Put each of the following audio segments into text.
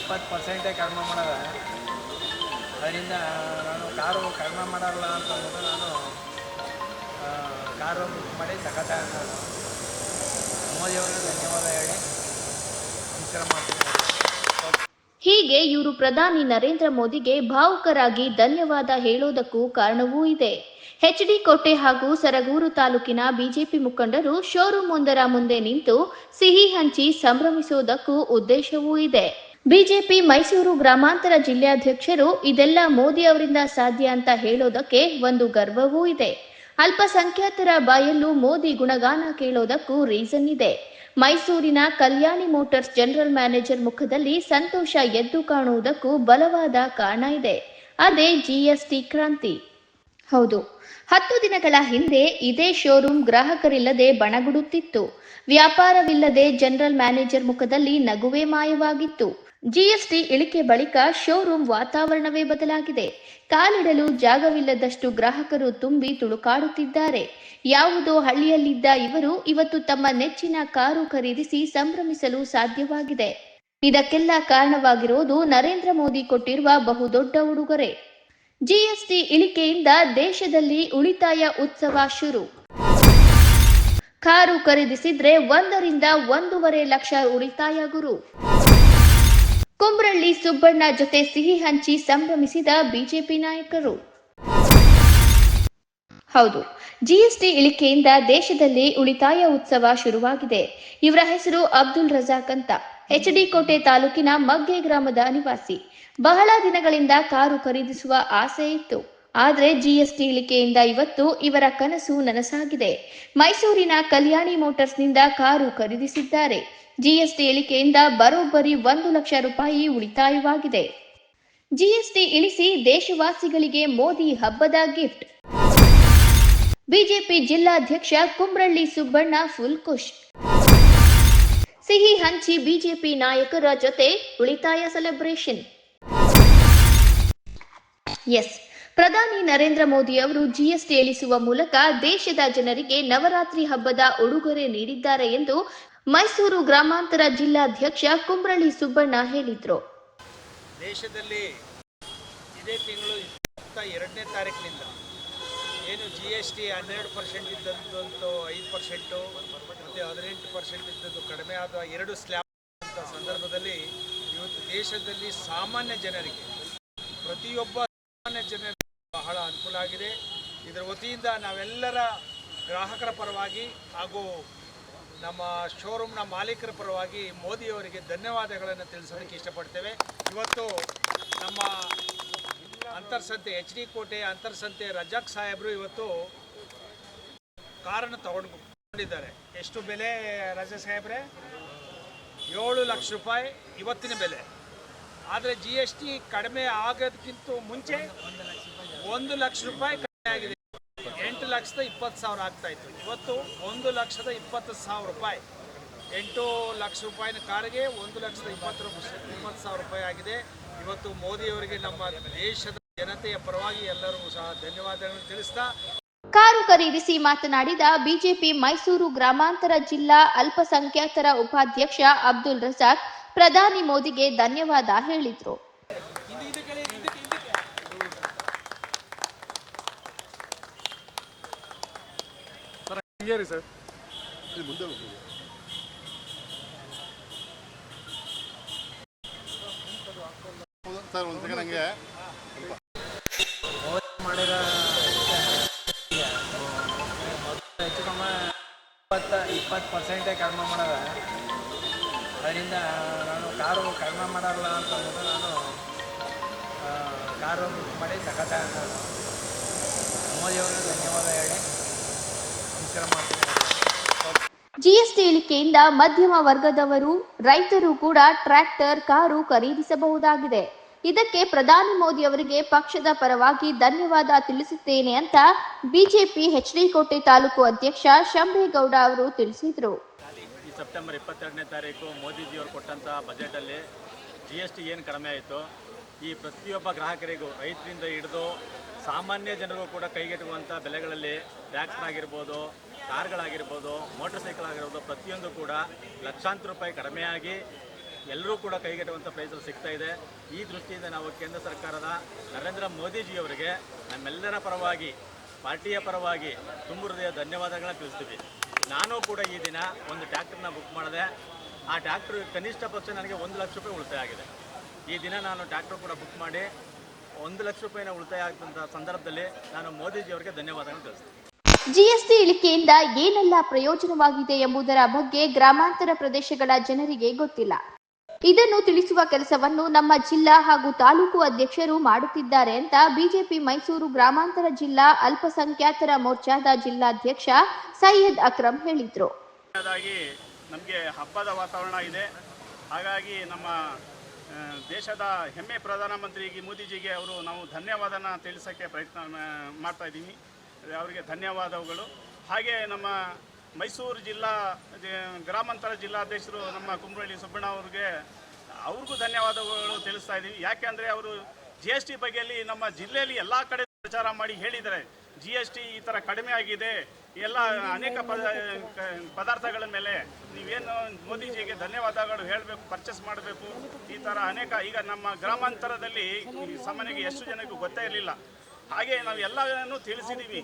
20% ಕಡಿಮೆ ಮಾಡೋದ. ಅದರಿಂದ ನಾನು ಕಾರು ಕಡಿಮೆ ಮಾಡಲ್ಲ ಅಂತ ಅಂದ್ಬಿಟ್ಟು ನಾನು ಕಾರು ಬುಕ್ ಮಾಡಿ ಸಖತ್ತ ಮೋದಿಯವ್ರಿಗೆ ಧನ್ಯವಾದ ಹೇಳಿ ನಮಸ್ಕಾರ ಮಾಡ್ತೀನಿ. ಹೀಗೆ ಇವರು ಪ್ರಧಾನಿ ನರೇಂದ್ರ ಮೋದಿಗೆ ಭಾವುಕರಾಗಿ ಧನ್ಯವಾದ ಹೇಳೋದಕ್ಕೂ ಕಾರಣವೂ ಇದೆ. ಎಚ್.ಡಿ. ಕೋಟೆ ಹಾಗೂ ಸರಗೂರು ತಾಲೂಕಿನ ಬಿಜೆಪಿ ಮುಖಂಡರು ಶೋರೂಮ್ ಒಂದರ ಮುಂದೆ ನಿಂತು ಸಿಹಿ ಹಂಚಿ ಸಂಭ್ರಮಿಸುವುದಕ್ಕೂ ಉದ್ದೇಶವೂ ಇದೆ. ಬಿಜೆಪಿ ಮೈಸೂರು ಗ್ರಾಮಾಂತರ ಜಿಲ್ಲಾಧ್ಯಕ್ಷರು ಇದೆಲ್ಲ ಮೋದಿ ಅವರಿಂದ ಸಾಧ್ಯ ಅಂತ ಹೇಳೋದಕ್ಕೆ ಒಂದು ಗರ್ವವೂ ಇದೆ. ಅಲ್ಪಸಂಖ್ಯಾತರ ಬಾಯಲ್ಲೂ ಮೋದಿ ಗುಣಗಾನ ಕೇಳೋದಕ್ಕೂ ರೀಸನ್ ಇದೆ. ಮೈಸೂರಿನ ಕಲ್ಯಾಣಿ ಮೋಟಾರ್ಸ್ ಜನರಲ್ ಮ್ಯಾನೇಜರ್ ಮುಖದಲ್ಲಿ ಸಂತೋಷ ಎದ್ದು ಕಾಣುವುದಕ್ಕೂ ಬಲವಾದ ಕಾರಣ ಇದೆ. ಅದೇ ಜಿಎಸ್ಟಿ ಕ್ರಾಂತಿ. ಹೌದು, 10 ದಿನಗಳ ಹಿಂದೆ ಇದೇ ಶೋರೂಮ್ ಗ್ರಾಹಕರಿಲ್ಲದೆ ಬಣಗುಡುತ್ತಿತ್ತು. ವ್ಯಾಪಾರವಿಲ್ಲದೆ ಜನರಲ್ ಮ್ಯಾನೇಜರ್ ಮುಖದಲ್ಲಿ ನಗುವೇ ಮಾಯವಾಗಿತ್ತು. ಜಿಎಸ್ಟಿ ಇಳಿಕೆ ಬಳಿಕ ಶೋರೂಮ್ ವಾತಾವರಣವೇ ಬದಲಾಗಿದೆ. ಕಾಲಿಡಲು ಜಾಗವಿಲ್ಲದಷ್ಟು ಗ್ರಾಹಕರು ತುಂಬಿ ತುಳುಕಾಡುತ್ತಿದ್ದಾರೆ. ಯಾವುದೋ ಹಳ್ಳಿಯಲ್ಲಿದ್ದ ಇವರು ಇವತ್ತು ತಮ್ಮ ನೆಚ್ಚಿನ ಕಾರು ಖರೀದಿಸಿ ಸಂಭ್ರಮಿಸಲು ಸಾಧ್ಯವಾಗಿದೆ. ಇದಕ್ಕೆಲ್ಲ ಕಾರಣವಾಗಿರುವುದು ನರೇಂದ್ರ ಮೋದಿ ಕೊಟ್ಟಿರುವ ಬಹುದೊಡ್ಡ ಉಡುಗೊರೆ. ಜಿಎಸ್ಟಿ ಇಳಿಕೆಯಿಂದ ದೇಶದಲ್ಲಿ ಉಳಿತಾಯ ಉತ್ಸವ ಶುರು. ಕಾರು ಖರೀದಿಸಿದ್ರೆ 1 ರಿಂದ 1.5 ಲಕ್ಷ ಉಳಿತಾಯ ಗುರು. ಕುಂಬ್ರಳ್ಳಿ ಸುಬ್ಬಣ್ಣ ಜೊತೆ ಸಿಹಿ ಹಂಚಿ ಸಂಭ್ರಮಿಸಿದ ಬಿಜೆಪಿ ನಾಯಕರು. ಹೌದು, ಜಿಎಸ್ಟಿ ಇಳಿಕೆಯಿಂದ ದೇಶದಲ್ಲಿ ಉಳಿತಾಯ ಉತ್ಸವ ಶುರುವಾಗಿದೆ. ಇವರ ಹೆಸರು ಅಬ್ದುಲ್ ರಜಾಕ್ ಅಂತ. ಎಚ್.ಡಿ. ಕೋಟೆ ತಾಲೂಕಿನ ಮಗ್ಗೆ ಗ್ರಾಮದ ನಿವಾಸಿ. ಬಹಳ ದಿನಗಳಿಂದ ಕಾರು ಖರೀದಿಸುವ ಆಸೆ ಇತ್ತು. ಆದರೆ ಜಿಎಸ್ಟಿ ಇಳಿಕೆಯಿಂದ ಇವತ್ತು ಇವರ ಕನಸು ನನಸಾಗಿದೆ. ಮೈಸೂರಿನ ಕಲ್ಯಾಣಿ ಮೋಟಾರ್ಸ್ನಿಂದ ಕಾರು ಖರೀದಿಸಿದ್ದಾರೆ. ಜಿಎಸ್ಟಿ ಇಳಿಕೆಯಿಂದ ಬರೋಬ್ಬರಿ 1 ಲಕ್ಷ ರೂಪಾಯಿ ಉಳಿತಾಯವಾಗಿದೆ. ಜಿಎಸ್ಟಿ ಇಳಿಸಿ ದೇಶವಾಸಿಗಳಿಗೆ ಮೋದಿ ಹಬ್ಬದ ಗಿಫ್ಟ್. ಬಿಜೆಪಿ ಜಿಲ್ಲಾಧ್ಯಕ್ಷ ಕುಂಬ್ರಳ್ಳಿ ಸುಬ್ಬಣ್ಣ ಫುಲ್ ಖುಷ್. ಸಿಹಿ ಹಂಚಿ ಬಿಜೆಪಿ ನಾಯಕರ ಜೊತೆ ಉಳಿತಾಯ ಸೆಲೆಬ್ರೇಷನ್. ಎಸ್, ಪ್ರಧಾನಿ ನರೇಂದ್ರ ಮೋದಿ ಅವರು ಜಿಎಸ್ಟಿ ಇಳಿಸುವ ಮೂಲಕ ದೇಶದ ಜನರಿಗೆ ನವರಾತ್ರಿ ಹಬ್ಬದ ಉಡುಗೊರೆ ನೀಡಿದ್ದಾರೆ ಎಂದು ಮೈಸೂರು ಗ್ರಾಮಾಂತರ ಜಿಲ್ಲಾಧ್ಯಕ್ಷ ಕುಂಬ್ರಳ್ಳಿ ಸುಬ್ಬಣ್ಣ ಹೇಳಿದರು. ದೇಶದಲ್ಲಿ ಇದೇ ತಿಂಗಳು 22ನೇ ತಾರೀಕಿನಿಂದ ಏನು GST 12% ಇದ್ದದ್ದು 5% ಮತ್ತು 18% ಇದ್ದದ್ದು ಕಡಿಮೆ ಆದ 2 ಸ್ಲ್ಯಾಬ್ ಅಂತ ಸಂದರ್ಭದಲ್ಲಿ ಇವತ್ತು ದೇಶದಲ್ಲಿ ಸಾಮಾನ್ಯ ಜನರಿಗೆ ಪ್ರತಿಯೊಬ್ಬ ಸಾಮಾನ್ಯ ಜನರಿಗೆ ಬಹಳ ಅನುಕೂಲ ಆಗಿದೆ. ಇದರ ವತಿಯಿಂದ ನಾವೆಲ್ಲರ ಗ್ರಾಹಕರ ಪರವಾಗಿ ಹಾಗೂ ನಮ್ಮ ಶೋರೂಮ್ನ ಮಾಲೀಕರ ಪರವಾಗಿ ಮೋದಿಯವರಿಗೆ ಧನ್ಯವಾದಗಳನ್ನು ತಿಳಿಸೋದಕ್ಕೆ ಇಷ್ಟಪಡ್ತೇವೆ. ಇವತ್ತು ನಮ್ಮ ಅಂತರ್ಸಂತೆ ಎಚ್.ಡಿ. ಕೋಟೆ ಅಂತರ್ಸಂತೆ ರಜಾಕ್ ಸಾಹೇಬರು ಇವತ್ತು ಕಾರನ್ನು ತಗೊಂಡಿದ್ದಾರೆ. ಎಷ್ಟು ಬೆಲೆ ರಜಾಕ್ ಸಾಹೇಬ್ರೆ? 7 ಲಕ್ಷ ರೂಪಾಯಿ ಇವತ್ತಿನ ಬೆಲೆ. ಆದರೆ GST ಕಡಿಮೆ ಆಗೋದಕ್ಕಿಂತ ಮುಂಚೆ 1 ಲಕ್ಷ ರೂಪಾಯಿ ಕಡಿಮೆ ಆಗಿದೆ. 8,20,000 ಆಗ್ತಾ ಇತ್ತು. ಇವತ್ತು 1,20,000 ರೂಪಾಯಿ. 8 ಲಕ್ಷ ರೂಪಾಯಿನ ಕಾರಿಗೆ 1,20,000 ರೂಪಾಯಿ ಆಗಿದೆ. ಇವತ್ತು ಮೋದಿಯವರಿಗೆ ನಮ್ಮ ದೇಶದ ಜನತೆಯ ಪರವಾಗಿ ಎಲ್ಲರೂ ಸಹ ಧನ್ಯವಾದಗಳನ್ನು ತಿಳಿಸ್ತಾ ಕಾರು ಖರೀದಿಸಿ ಮಾತನಾಡಿದ ಬಿಜೆಪಿ ಮೈಸೂರು ಗ್ರಾಮಾಂತರ ಜಿಲ್ಲಾ ಅಲ್ಪಸಂಖ್ಯಾತರ ಉಪಾಧ್ಯಕ್ಷ ಅಬ್ದುಲ್ ರಜಾಕ್ ಪ್ರಧಾನಿ ಮೋದಿಗೆ ಧನ್ಯವಾದ ಹೇಳಿದರು. ಮಾಡಿರೋ ಹೆಚ್ಚು ಕಮ್ಮಿ 20% ಕಡಿಮೆ ಮಾಡೋದ. ಅದರಿಂದ ನಾನು ಕಾರು ಕಡಿಮೆ ಮಾಡಲ್ಲ ಅಂತ ಅಂದ್ಬಿಟ್ಟು ನಾನು ಕಾರು ಬುಕ್ ಮಾಡಿ ಸಖತ್ತ ಮೋದಿಯವ್ರಿಗೆ ಧನ್ಯವಾದ ಹೇಳಿ ನಮಸ್ಕಾರ ಮಾಡ್ತೀನಿ. ಜಿಎಸ್ಟಿ ಇಳಿಕೆಯಿಂದ ಮಧ್ಯಮ ವರ್ಗದವರು, ರೈತರು ಕೂಡ ಟ್ರ್ಯಾಕ್ಟರ್, ಕಾರು ಖರೀದಿಸಬಹುದಾಗಿದೆ. ಇದಕ್ಕೆ ಪ್ರಧಾನಿ ಮೋದಿ ಅವರಿಗೆ ಪಕ್ಷದ ಪರವಾಗಿ ಧನ್ಯವಾದ ತಿಳಿಸುತ್ತೇನೆ ಅಂತ ಬಿಜೆಪಿ ಎಚ್.ಡಿ. ಕೋಟೆ ತಾಲೂಕು ಅಧ್ಯಕ್ಷ ಶಂಭೇಗೌಡ ಅವರು ತಿಳಿಸಿದರು. ಈ ಸೆಪ್ಟೆಂಬರ್ 22ನೇ ತಾರೀಕು ಮೋದಿಜಿಯವರು ಕೊಟ್ಟಂಥ ಬಜೆಟಲ್ಲಿ GST ಏನು ಕಡಿಮೆ ಆಯಿತು, ಈ ಪ್ರತಿಯೊಬ್ಬ ಗ್ರಾಹಕರಿಗೂ ರೈತರಿಂದ ಹಿಡಿದು ಸಾಮಾನ್ಯ ಜನರಿಗೂ ಕೂಡ ಕೈಗೆಟುಕುವಂಥ ಬೆಲೆಗಳಲ್ಲಿ ಟ್ರ್ಯಾಕ್ಟರ್ ಆಗಿರ್ಬೋದು, ಕಾರ್ಗಳಾಗಿರ್ಬೋದು, ಮೋಟರ್ ಸೈಕಲ್ ಆಗಿರ್ಬೋದು, ಪ್ರತಿಯೊಂದು ಕೂಡ ಲಕ್ಷಾಂತರ ರೂಪಾಯಿ ಕಡಿಮೆಯಾಗಿ ಎಲ್ಲರೂ ಕೂಡ ಕೈಗೆಟುವಂಥ ಪ್ರೈಸಲ್ಲಿ ಸಿಗ್ತಾ ಇದೆ. ಈ ದೃಷ್ಟಿಯಿಂದ ನಾವು ಕೇಂದ್ರ ಸರ್ಕಾರದ ನರೇಂದ್ರ ಮೋದಿಜಿಯವರಿಗೆ ನಮ್ಮೆಲ್ಲರ ಪರವಾಗಿ, ಪಾರ್ಟಿಯ ಪರವಾಗಿ ತುಂಬ ಹೃದಯ ಧನ್ಯವಾದಗಳನ್ನ ತಿಳಿಸ್ತೀವಿ. ನಾನು ಕೂಡ ಈ ದಿನ ಒಂದು ಟ್ಯಾಕ್ಟ್ರನ್ನ ಬುಕ್ ಮಾಡಿದೆ. ಆ ಟ್ಯಾಕ್ಟ್ರ್ ಕನಿಷ್ಠ ಪಕ್ಷ ನನಗೆ 1 ಲಕ್ಷ ರೂಪಾಯಿ ಉಳಿತಾಯ ಆಗಿದೆ. ಈ ದಿನ ನಾನು ಟ್ಯಾಕ್ಟ್ರ್ ಕೂಡ ಬುಕ್ ಮಾಡಿ 1 ಲಕ್ಷ ರೂಪಾಯಿನ ಉಳಿತಾಯ ಆಗಿದ್ದಂಥ ಸಂದರ್ಭದಲ್ಲಿ ನಾನು ಮೋದಿಜಿಯವರಿಗೆ ಧನ್ಯವಾದಗಳನ್ನು ತಿಳಿಸ್ತೀನಿ. ಜಿಎಸ್ಟಿ ಇಳಿಕೆಯಿಂದ ಏನೆಲ್ಲ ಪ್ರಯೋಜನವಾಗಿದೆ ಎಂಬುದರ ಬಗ್ಗೆ ಗ್ರಾಮಾಂತರ ಪ್ರದೇಶಗಳ ಜನರಿಗೆ ಗೊತ್ತಿಲ್ಲ. ಇದನ್ನು ತಿಳಿಸುವ ಕೆಲಸವನ್ನು ನಮ್ಮ ಜಿಲ್ಲಾ ಹಾಗೂ ತಾಲೂಕು ಅಧ್ಯಕ್ಷರು ಮಾಡುತ್ತಿದ್ದಾರೆ ಅಂತ ಬಿಜೆಪಿ ಮೈಸೂರು ಗ್ರಾಮಾಂತರ ಜಿಲ್ಲಾ ಅಲ್ಪಸಂಖ್ಯಾತರ ಮೋರ್ಚಾದ ಜಿಲ್ಲಾಧ್ಯಕ್ಷ ಸೈಯದ್ ಅಕ್ರಮ್ ಹೇಳಿದರು. ನಮಗೆ ಹಬ್ಬದ ವಾತಾವರಣ ಇದೆ. ಹಾಗಾಗಿ ನಮ್ಮ ದೇಶದ ಹೆಮ್ಮೆ ಪ್ರಧಾನಮಂತ್ರಿಗೆ ಮೋದಿಜಿಗೆ ನಾವು ಧನ್ಯವಾದನ ತಿಳಿಸೋಕ್ಕೆ ಪ್ರಯತ್ನ ಮಾಡ್ತಾ ಇದ್ದೀವಿ. ಅವರಿಗೆ ಧನ್ಯವಾದಗಳು. ಹಾಗೆ ನಮ್ಮ ಮೈಸೂರು ಜಿಲ್ಲಾ ಗ್ರಾಮಾಂತರ ಜಿಲ್ಲಾಧ್ಯಕ್ಷರು ನಮ್ಮ ಕುಂಬ್ರಳ್ಳಿ ಸುಬ್ಬಣ್ಣ ಅವ್ರಿಗೂ ಧನ್ಯವಾದಗಳು ತಿಳಿಸ್ತಾ ಇದ್ದೀವಿ. ಯಾಕೆಂದರೆ ಅವರು GST ಬಗ್ಗೆಯಲ್ಲಿ ನಮ್ಮ ಜಿಲ್ಲೆಯಲ್ಲಿ ಎಲ್ಲ ಕಡೆ ಪ್ರಚಾರ ಮಾಡಿ ಹೇಳಿದ್ದಾರೆ. GST ಈ ಥರ ಕಡಿಮೆ ಆಗಿದೆ, ಎಲ್ಲ ಅನೇಕ ಪದಾರ್ಥಗಳ ಮೇಲೆ ನೀವೇನು ಮೋದಿಜಿಗೆ ಧನ್ಯವಾದಗಳು ಹೇಳಬೇಕು, ಪರ್ಚೇಸ್ ಮಾಡಬೇಕು, ಈ ಥರ ಅನೇಕ. ಈಗ ನಮ್ಮ ಗ್ರಾಮಾಂತರದಲ್ಲಿ ಸಾಮಾನ್ಯವಾಗಿ ಎಷ್ಟು ಜನಕ್ಕೂ ಗೊತ್ತೇ ಇರಲಿಲ್ಲ. ಹಾಗೆ ನಾವು ಎಲ್ಲವನ್ನೂ ತಿಳಿಸಿದ್ದೀವಿ.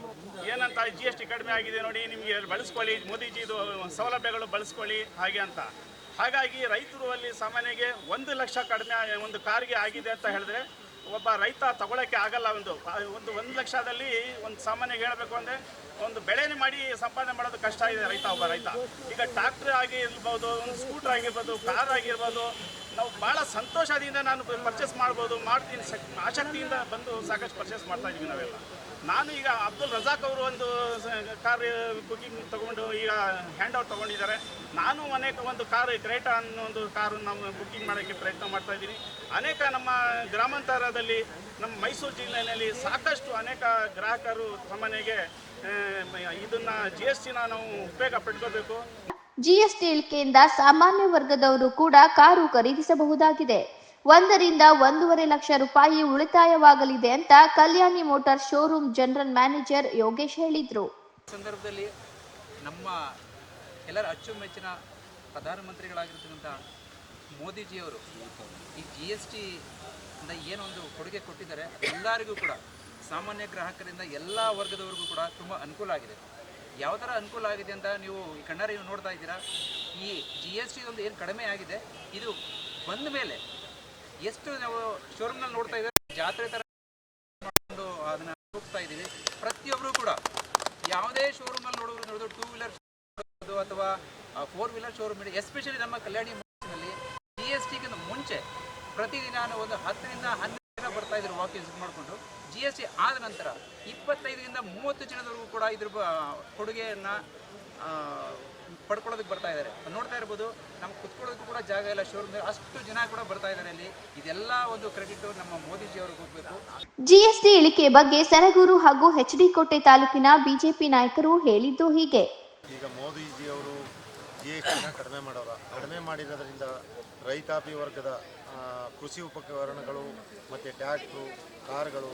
ಏನಂತ GST ಕಡಿಮೆ ಆಗಿದೆ ನೋಡಿ, ನಿಮಗೆ ಬಳಸ್ಕೊಳ್ಳಿ, ಮೋದಿಜಿದು ಸೌಲಭ್ಯಗಳು ಬಳಸ್ಕೊಳ್ಳಿ ಹಾಗೆ ಅಂತ. ಹಾಗಾಗಿ ರೈತರು ಅಲ್ಲಿ ಸಾಮಾನ್ಯಗೆ 1 ಲಕ್ಷ ಕಡಿಮೆ ಒಂದು ಕಾರಿಗೆ ಆಗಿದೆ ಅಂತ ಹೇಳಿದ್ರೆ ಒಬ್ಬ ರೈತ ತಗೊಳ್ಳೋಕ್ಕೆ ಆಗಲ್ಲ. ಒಂದು ಲಕ್ಷದಲ್ಲಿ ಒಂದು ಸಾಮಾನ್ಯಗೆ ಹೇಳಬೇಕು ಅಂದರೆ ಒಂದು ಬೆಳೆನೇ ಮಾಡಿ ಸಂಪಾದನೆ ಮಾಡೋದು ಕಷ್ಟ ಇದೆ ಒಬ್ಬ ರೈತ. ಈಗ ಟ್ರ್ಯಾಕ್ಟರ್ ಆಗಿರ್ಬೋದು, ಒಂದು ಸ್ಕೂಟರ್ ಆಗಿರ್ಬೋದು, ಕಾರ್ ಆಗಿರ್ಬೋದು, ನಾವು ಭಾಳ ಸಂತೋಷದಿಂದ ನಾನು ಪರ್ಚೇಸ್ ಮಾಡ್ತೀನಿ ಆಸಕ್ತಿಯಿಂದ ಬಂದು ಸಾಕಷ್ಟು ಪರ್ಚೇಸ್ ಮಾಡ್ತಾ ಇದ್ದೀವಿ ನಾವೆಲ್ಲ. ನಾನು ಈಗ ಅಬ್ದುಲ್ ರಜಾಕ್ ಅವರು ಒಂದು ಕಾರ್ ಬುಕ್ಕಿಂಗ್ ತೊಗೊಂಡು ಈಗ ಹ್ಯಾಂಡ್ ಓವರ್ ತೊಗೊಂಡಿದ್ದಾರೆ. ನಾನು ಒಂದು ಕಾರ್ ಕ್ರೇಟಾ ಅನ್ನೋ ಒಂದು ಕಾರು ನಾವು ಬುಕ್ಕಿಂಗ್ ಮಾಡೋಕ್ಕೆ ಪ್ರಯತ್ನ ಮಾಡ್ತಾ ಇದ್ದೀನಿ. ಅನೇಕ ನಮ್ಮ ಗ್ರಾಮಾಂತರದಲ್ಲಿ ನಮ್ಮ ಮೈಸೂರು ಜಿಲ್ಲೆಯಲ್ಲಿ ಸಾಕಷ್ಟು ಅನೇಕ ಗ್ರಾಹಕರು ಸಾಮಾನ್ಯಗೆ ಇದನ್ನು GSTನ ನಾವು ಉಪಯೋಗ ಪಡ್ಕೋಬೇಕು. ಜಿಎಸ್ಟಿ ಇಳಿಕೆಯಿಂದ ಸಾಮಾನ್ಯ ವರ್ಗದವರು ಕೂಡ ಕಾರು ಖರೀದಿಸಬಹುದಾಗಿದೆ. 1 ರಿಂದ 1.5 ಲಕ್ಷ ರೂಪಾಯಿ ಉಳಿತಾಯವಾಗಲಿದೆ ಅಂತ Kalyani motor showroom general manager Yogesh ಹೇಳಿದ್ರು. ಸಂದರ್ಭದಲ್ಲಿ ನಮ್ಮ ಎಲ್ಲರ ಅಚ್ಚುಮೆಚ್ಚಿನ ಪ್ರಧಾನಮಂತ್ರಿಗಳಾಗಿರ್ತಕ್ಕಂಥ ಮೋದಿಜಿಯವರು ಈ GST ಇಂದ ಏನೊಂದು ಕೊಡುಗೆ ಕೊಟ್ಟಿದ್ದಾರೆ, ಎಲ್ಲರಿಗೂ ಕೂಡ ಸಾಮಾನ್ಯ ಗ್ರಾಹಕರಿಂದ ಎಲ್ಲ ವರ್ಗದವರಿಗೂ ಕೂಡ ತುಂಬ ಅನುಕೂಲ ಆಗಿದೆ. ಯಾವ ಥರ ಅನುಕೂಲ ಆಗಿದೆ ಅಂತ ನೀವು ಈ ಕಣ್ಣಾರೆ ನೋಡ್ತಾ ಇದ್ದೀರಾ. ಈ GST ಒಂದು ಏನು ಕಡಿಮೆ ಆಗಿದೆ, ಇದು ಬಂದ ಮೇಲೆ ಎಷ್ಟು ನಾವು ಶೋರೂಮ್ನಲ್ಲಿ ನೋಡ್ತಾ ಇದ್ದೀವಿ, ಜಾತ್ರೆ ಥರ ಅದನ್ನು ಹೋಗ್ತಾ ಇದ್ದೀವಿ. ಪ್ರತಿಯೊಬ್ಬರು ಕೂಡ ಯಾವುದೇ ಶೋರೂಮಲ್ಲಿ ನೋಡೋದು 2 ವೀಲರ್ ಅಥವಾ 4 ವೀಲರ್ ಶೋರೂಮ್ ಇದೆ. ಎಸ್ಪೆಷಲಿ ನಮ್ಮ ಕಲ್ಯಾಣಿ ನಲ್ಲಿ GSTಗಿಂತ ಮುಂಚೆ ಪ್ರತಿದಿನ ಒಂದು 10 ರಿಂದ 12 ಜನ ಬರ್ತಾ ಇದ್ರು ವಾಕ್ ವಿಸಿಟ್ ಮಾಡಿಕೊಂಡು. GST ಆದ ನಂತರ 25 ರಿಂದ 30 ಜನದವರೆಗೂ ಕೂಡ ಇದ್ರ ಕೊಡುಗೆಯನ್ನು ಪಡ್ಕೊಳ್ಳೋದಕ್ಕೆ ಬರ್ತಾ ಇದ್ದಾರೆ. ನೋಡ್ತಾ ಇರ್ಬೋದು, ನಮ್ಗೆ ಕುತ್ಕೊಳ್ಳೋದಕ್ಕೂ ಕೂಡ ಜಾಗ ಇಲ್ಲ ಶೋರೂಮ್, ಅಷ್ಟು ಜನ ಕೂಡ ಬರ್ತಾ ಇದ್ದಾರೆ ಅಲ್ಲಿ. ಇದೆಲ್ಲ ಒಂದು ಕ್ರೆಡಿಟ್ ನಮ್ಮ ಮೋದಿಜಿ ಅವ್ರಿಗೆ ಹೋಗಬೇಕು. GST ಇಳಿಕೆ ಬಗ್ಗೆ ಸರಗೂರು ಹಾಗೂ HD ಕೋಟೆ ತಾಲೂಕಿನ ಬಿಜೆಪಿ ನಾಯಕರು ಹೇಳಿದ್ದು ಹೀಗೆ. ಈಗ ಮೋದಿಜಿ ಅವರು GSTನ ಕಡಿಮೆ ಮಾಡಿರೋದ್ರಿಂದ ರೈತಾಪಿ ವರ್ಗದ ಕೃಷಿ ಉಪಕರಣಗಳು ಮತ್ತು ಟ್ರ್ಯಾಕ್ಟ್ರು, ಕಾರುಗಳು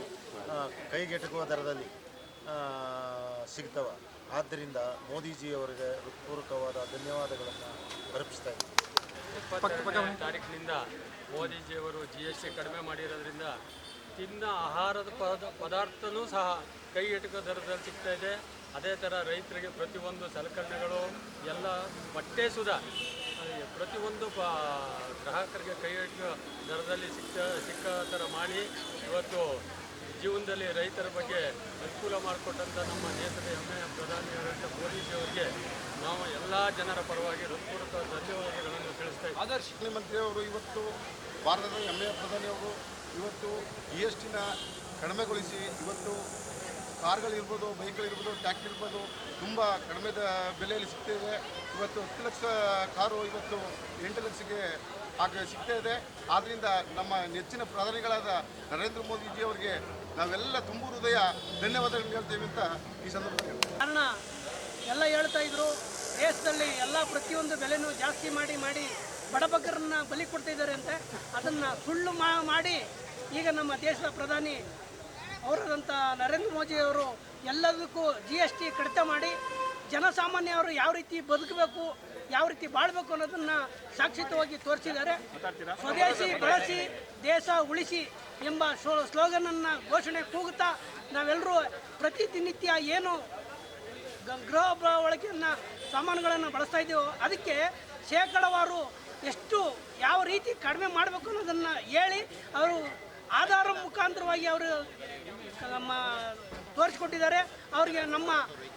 ಕೈಗೆಟುಕುವ ದರದಲ್ಲಿ ಸಿಗ್ತವೆ. ಆದ್ದರಿಂದ ಮೋದಿಜಿಯವರಿಗೆ ಹೃತ್ಪೂರ್ವಕವಾದ ಧನ್ಯವಾದಗಳನ್ನು ಅರ್ಪಿಸ್ತಾ ಇದ್ದೀನಿ. 20ನೇ ತಾರೀಕಿನಿಂದ ಮೋದಿಜಿಯವರು GST ಕಡಿಮೆ ಮಾಡಿರೋದ್ರಿಂದ ತಿನ್ನ ಆಹಾರದ ಪದಾರ್ಥನೂ ಸಹ ಕೈಗೆಟುಕುವ ದರದಲ್ಲಿ ಸಿಗ್ತಾ ಇದೆ. ಅದೇ ಥರ ರೈತರಿಗೆ ಪ್ರತಿಯೊಂದು ಸಲಕರಣೆಗಳು ಎಲ್ಲ ಬಟ್ಟೆ ಸುಧಾ ಪ್ರತಿಯೊಂದು ಗ್ರಾಹಕರಿಗೆ ಕೈಗೆಟುಕುವ ದರದಲ್ಲಿ ಸಿಕ್ಕ ಥರ ಮಾಡಿ ಇವತ್ತು ಜೀವನದಲ್ಲಿ ರೈತರ ಬಗ್ಗೆ ಅನುಕೂಲ ಮಾಡಿಕೊಟ್ಟಂಥ ನಮ್ಮ ದೇಶದ ಹೆಮ್ಮೆಯ ಪ್ರಧಾನಿಯಾದಂಥ ಮೋದಿಜಿಯವರಿಗೆ ನಾವು ಎಲ್ಲ ಜನರ ಪರವಾಗಿ ಹೃತ್ಪೂರ್ವಕ ಧನ್ಯವಾದಗಳನ್ನು ತಿಳಿಸ್ತಾ ಇದ್ದೀವಿ. ಆದರ್ಶ ಮುಖ್ಯಮಂತ್ರಿಯವರು ಇವತ್ತು ಭಾರತದ ಹೆಮ್ಮೆಯ ಪ್ರಧಾನಿಯವರು ಇವತ್ತು GSTನ ಕಡಿಮೆಗೊಳಿಸಿ ಇವತ್ತು ಕಾರ್ಗಳಿರ್ಬೋದು, ಬೈಕ್ಗಳಿರ್ಬೋದು, ಟ್ಯಾಕ್ಟ್ರಿ ಇರ್ಬೋದು ತುಂಬ ಕಡಿಮೆ ಬೆಲೆಯಲ್ಲಿ ಸಿಗ್ತಾಯಿದೆ. ಇವತ್ತು 10 ಲಕ್ಷ ಕಾರು ಇವತ್ತು 8 ಲಕ್ಷಕ್ಕೆ ಸಿಗ್ತಾ ಇದೆ. ಆದ್ದರಿಂದ ನಮ್ಮ ನೆಚ್ಚಿನ ಪ್ರಧಾನಿಗಳಾದ ನರೇಂದ್ರ ಮೋದಿಜಿಯವರಿಗೆ ನಾವೆಲ್ಲ ತುಂಬ ಹೃದಯ ಧನ್ಯವಾದಗಳನ್ನು ಹೇಳ್ತೇವೆ ಅಂತ ಈ ಸಂದರ್ಭದಲ್ಲಿ ಕಾರಣ ಎಲ್ಲ ಹೇಳ್ತಾ ಇದ್ರು. ದೇಶದಲ್ಲಿ ಎಲ್ಲ ಪ್ರತಿಯೊಂದು ಬೆಲೆನೂ ಜಾಸ್ತಿ ಮಾಡಿ ಬಡಬಗ್ಗರನ್ನ ಬಲಿ ಕೊಡ್ತಾ ಇದ್ದಾರೆ ಅಂತ ಅದನ್ನು ಸುಳ್ಳು ಮಾಡಿ ಈಗ ನಮ್ಮ ದೇಶದ ಪ್ರಧಾನಿ ಅವರಾದಂಥ ನರೇಂದ್ರ ಮೋದಿಯವರು ಎಲ್ಲದಕ್ಕೂ GST ಕಡಿತ ಮಾಡಿ ಜನಸಾಮಾನ್ಯರು ಯಾವ ರೀತಿ ಬದುಕಬೇಕು, ಯಾವ ರೀತಿ ಬಾಳ್ಬೇಕು ಅನ್ನೋದನ್ನ ಶಾಕ್ಷಿತವಾಗಿ ತೋರಿಸಿದ್ದಾರೆ. ಸ್ವದೇಶಿ ಬಳಸಿ ದೇಶ ಉಳಿಸಿ ಎಂಬ ಸ್ಲೋಗನನ್ನು ಘೋಷಣೆ ಕೂಗುತ್ತಾ ನಾವೆಲ್ಲರೂ ಪ್ರತಿನಿತ್ಯ ಏನು ಗೃಹ ಬಳಕೆಯನ್ನ ಸಾಮಾನುಗಳನ್ನು ಬಳಸ್ತಾ ಇದ್ದೀವೋ ಅದಕ್ಕೆ ಶೇಕಡವಾರು ಎಷ್ಟು ಯಾವ ರೀತಿ ಕಡಿಮೆ ಮಾಡಬೇಕು ಅನ್ನೋದನ್ನು ಹೇಳಿ ಅವರು ಆಧಾರ ಮುಖಾಂತರವಾಗಿ ಅವರು ನಮ್ಮ ತೋರಿಸಿಕೊಟ್ಟಿದ್ದಾರೆ. ಅವರಿಗೆ ನಮ್ಮ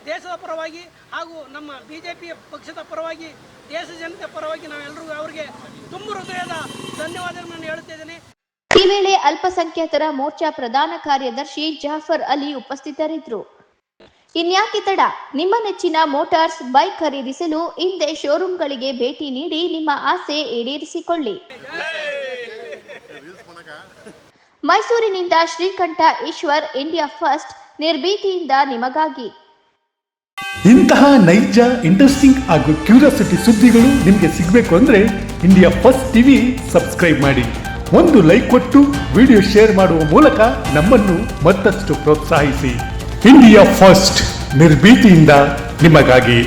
ದೇಶದ ಪರವಾಗಿ ಹಾಗೂ ನಮ್ಮ BJP ಪಕ್ಷದ ಪರವಾಗಿ ದೇಶ ಜನತೆ ಪರವಾಗಿ ನಾವೆಲ್ಲರಿಗೂ ಅವರಿಗೆ ತುಂಬ ಹೃದಯದ ಧನ್ಯವಾದಗಳನ್ನು ಹೇಳುತ್ತಿದ್ದೇನೆ. ಈ ವೇಳೆ ಅಲ್ಪಸಂಖ್ಯಾತರ ಮೋರ್ಚಾ ಪ್ರಧಾನ ಕಾರ್ಯದರ್ಶಿ ಜಾಫರ್ ಅಲಿ ಉಪಸ್ಥಿತರಿದ್ದರು. ಇನ್ಯಾಕೆ ತಡ, ನಿಮ್ಮ ನೆಚ್ಚಿನ ಮೋಟಾರ್ಸ್ ಬೈಕ್ ಖರೀದಿಸಲು ಹಿಂದೆ ಶೋರೂಮ್ಗಳಿಗೆ ಭೇಟಿ ನೀಡಿ ನಿಮ್ಮ ಆಸೆ ಈಡೇರಿಸಿಕೊಳ್ಳಿ. ಮೈಸೂರಿನಿಂದ ಶ್ರೀಕಂಠ ಈಶ್ವರ್, ಇಂಡಿಯಾ ಫಸ್ಟ್, ನಿರ್ಭೀತಿಯಿಂದ ನಿಮಗಾಗಿ. ಇಂತಹ ನೈಜ, ಇಂಟ್ರೆಸ್ಟಿಂಗ್ ಹಾಗೂ ಕ್ಯೂರಿಯಾಸಿಟಿ ಸುದ್ದಿಗಳು ನಿಮಗೆ ಸಿಗಬೇಕು ಅಂದ್ರೆ ಇಂಡಿಯಾ ಫಸ್ಟ್ ಟಿವಿ ಸಬ್ಸ್ಕ್ರೈಬ್ ಮಾಡಿ. ಒಂದು ಲೈಕ್ ಕೊಟ್ಟು ವಿಡಿಯೋ ಶೇರ್ ಮಾಡುವ ಮೂಲಕ ನಮ್ಮನ್ನು ಮತ್ತಷ್ಟು ಪ್ರೋತ್ಸಾಹಿಸಿ. ಇಂಡಿಯಾ ಫಸ್ಟ್, ನಿರ್ಭೀತಿಯಿಂದ ನಿಮಗಾಗಿ.